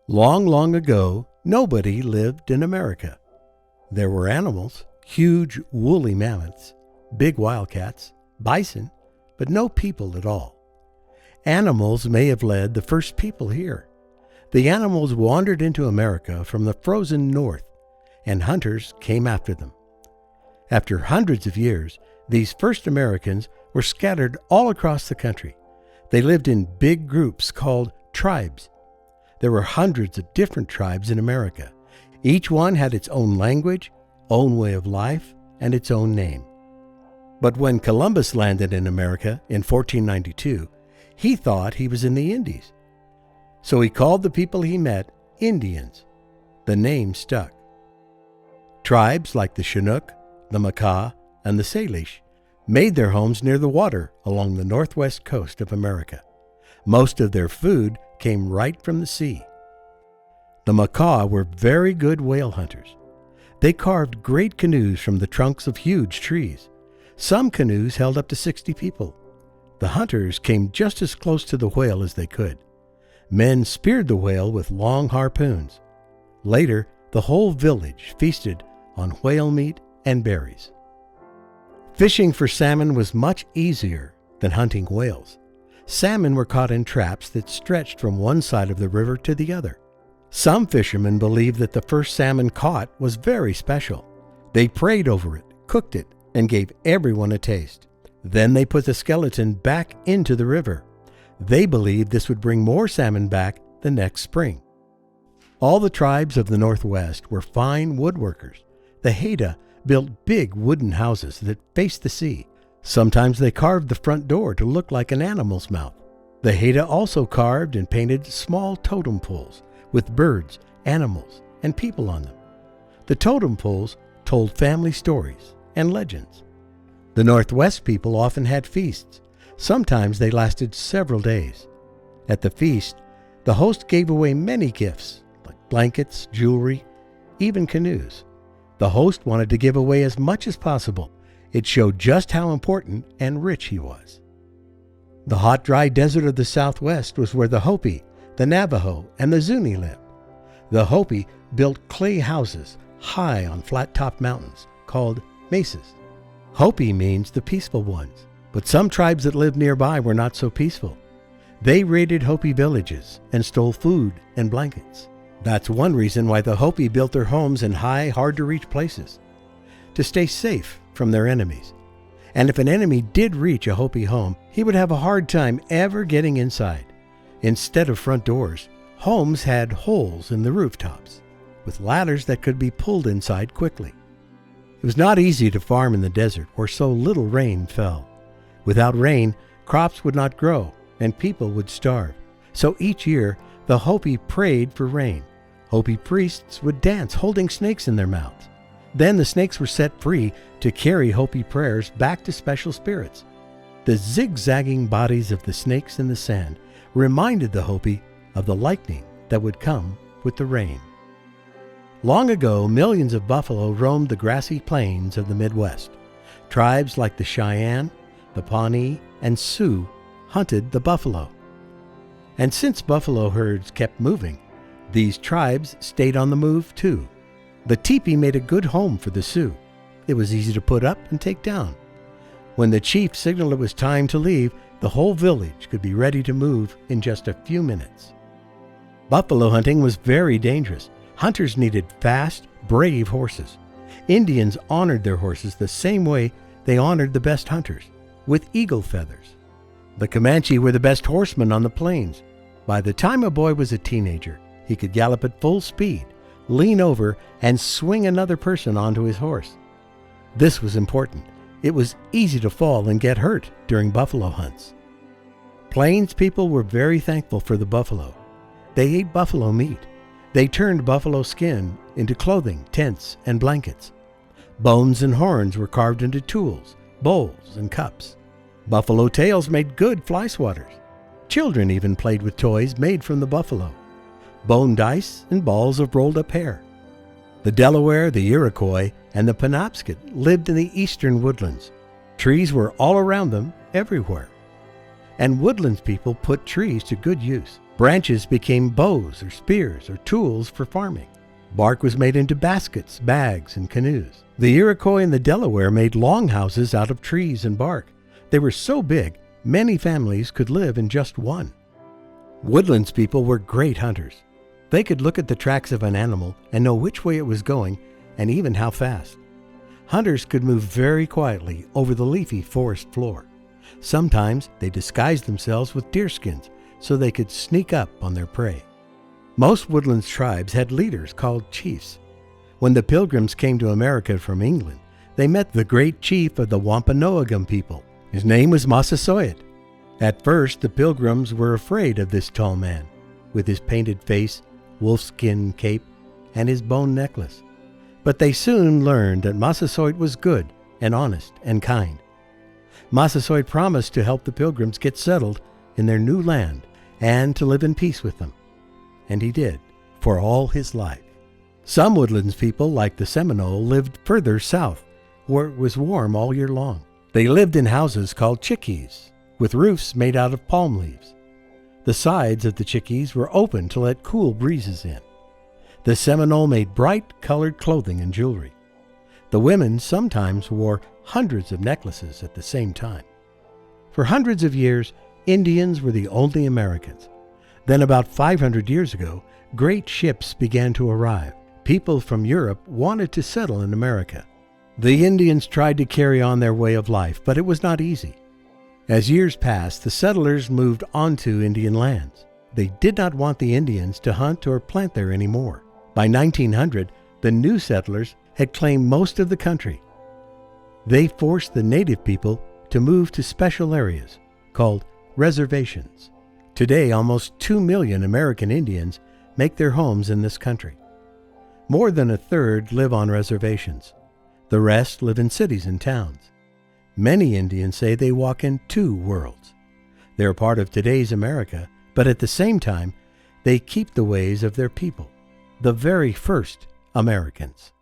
Long, long ago, nobody lived in America. There were animals, huge woolly mammoths, big wildcats, bison, but no people at all. Animals may have led the first people here. The animals wandered into America from the frozen north, and hunters came after them. After hundreds of years, these first Americans were scattered all across the country. They lived in big groups called tribes. There were hundreds of different tribes in America. Each one had its own language, own way of life, and its own name. But when Columbus landed in America in 1492, he thought he was in the Indies. So he called the people he met Indians. The name stuck. Tribes like the Chinook, the Makah, and the Salish made their homes near the water along the northwest coast of America. Most of their food came right from the sea. The Makah were very good whale hunters. They carved great canoes from the trunks of huge trees. Some canoes held up to 60 people. The hunters came just as close to the whale as they could. Men speared the whale with long harpoons. Later, the whole village feasted on whale meat and berries. Fishing for salmon was much easier than hunting whales. Salmon were caught in traps that stretched from one side of the river to the other. Some fishermen believed that the first salmon caught was very special. They prayed over it, cooked it, and gave everyone a taste. Then they put the skeleton back into the river. They believed this would bring more salmon back the next spring. All the tribes of the Northwest were fine woodworkers. The Haida built big wooden houses that faced the sea. Sometimes they carved the front door to look like an animal's mouth. The Haida also carved and painted small totem poles with birds, animals, and people on them. The totem poles told family stories and legends. The Northwest people often had feasts. Sometimes they lasted several days. At the feast, the host gave away many gifts, like blankets, jewelry, even canoes. The host wanted to give away as much as possible. It showed just how important and rich he was. The hot, dry desert of the Southwest was where the Hopi, the Navajo, and the Zuni lived. The Hopi built clay houses high on flat-topped mountains called mesas. Hopi means the peaceful ones, but some tribes that lived nearby were not so peaceful. They raided Hopi villages and stole food and blankets. That's one reason why the Hopi built their homes in high, hard-to-reach places, to stay safe from their enemies. And if an enemy did reach a Hopi home, he would have a hard time ever getting inside. Instead of front doors, homes had holes in the rooftops, with ladders that could be pulled inside quickly. It was not easy to farm in the desert where so little rain fell. Without rain, crops would not grow and people would starve. So each year, the Hopi prayed for rain. Hopi priests would dance holding snakes in their mouths. Then the snakes were set free to carry Hopi prayers back to special spirits. The zigzagging bodies of the snakes in the sand reminded the Hopi of the lightning that would come with the rain. Long ago, millions of buffalo roamed the grassy plains of the Midwest. Tribes like the Cheyenne, the Pawnee, and Sioux hunted the buffalo. And since buffalo herds kept moving, these tribes stayed on the move too. The teepee made a good home for the Sioux. It was easy to put up and take down. When the chief signaled it was time to leave, the whole village could be ready to move in just a few minutes. Buffalo hunting was very dangerous. Hunters needed fast, brave horses. Indians honored their horses the same way they honored the best hunters, with eagle feathers. The Comanche were the best horsemen on the plains. By the time a boy was a teenager, he could gallop at full speed, lean over, and swing another person onto his horse. This was important. It was easy to fall and get hurt during buffalo hunts. Plains people were very thankful for the buffalo. They ate buffalo meat. They turned buffalo skin into clothing, tents, and blankets. Bones and horns were carved into tools, bowls, and cups. Buffalo tails made good fly swatters. Children even played with toys made from the buffalo. Bone dice and balls of rolled up hair. The Delaware, the Iroquois, and the Penobscot lived in the eastern woodlands. Trees were all around them, everywhere. And Woodlands people put trees to good use. Branches became bows or spears or tools for farming. Bark was made into baskets, bags, and canoes. The Iroquois and the Delaware made longhouses out of trees and bark. They were so big, many families could live in just one. Woodlands people were great hunters. They could look at the tracks of an animal and know which way it was going and even how fast. Hunters could move very quietly over the leafy forest floor. Sometimes they disguised themselves with deerskins so they could sneak up on their prey. Most Woodlands tribes had leaders called chiefs. When the Pilgrims came to America from England, they met the great chief of the Wampanoagam people. His name was Massasoit. At first, the Pilgrims were afraid of this tall man, with his painted face, wolfskin cape, and his bone necklace. But they soon learned that Massasoit was good and honest and kind. Massasoit promised to help the Pilgrims get settled in their new land and to live in peace with them. And he did, for all his life. Some Woodlands people, like the Seminole, lived further south, where it was warm all year long. They lived in houses called chickees, with roofs made out of palm leaves. The sides of the chickees were open to let cool breezes in. The Seminole made bright-colored clothing and jewelry. The women sometimes wore hundreds of necklaces at the same time. For hundreds of years, Indians were the only Americans. Then about 500 years ago, great ships began to arrive. People from Europe wanted to settle in America. The Indians tried to carry on their way of life, but it was not easy. As years passed, the settlers moved onto Indian lands. They did not want the Indians to hunt or plant there anymore. By 1900, the new settlers had claimed most of the country. They forced the native people to move to special areas called reservations. Today, almost 2 million American Indians make their homes in this country. More than a third live on reservations. The rest live in cities and towns. Many Indians say they walk in two worlds. They're part of today's America, but at the same time, they keep the ways of their people, the very first Americans.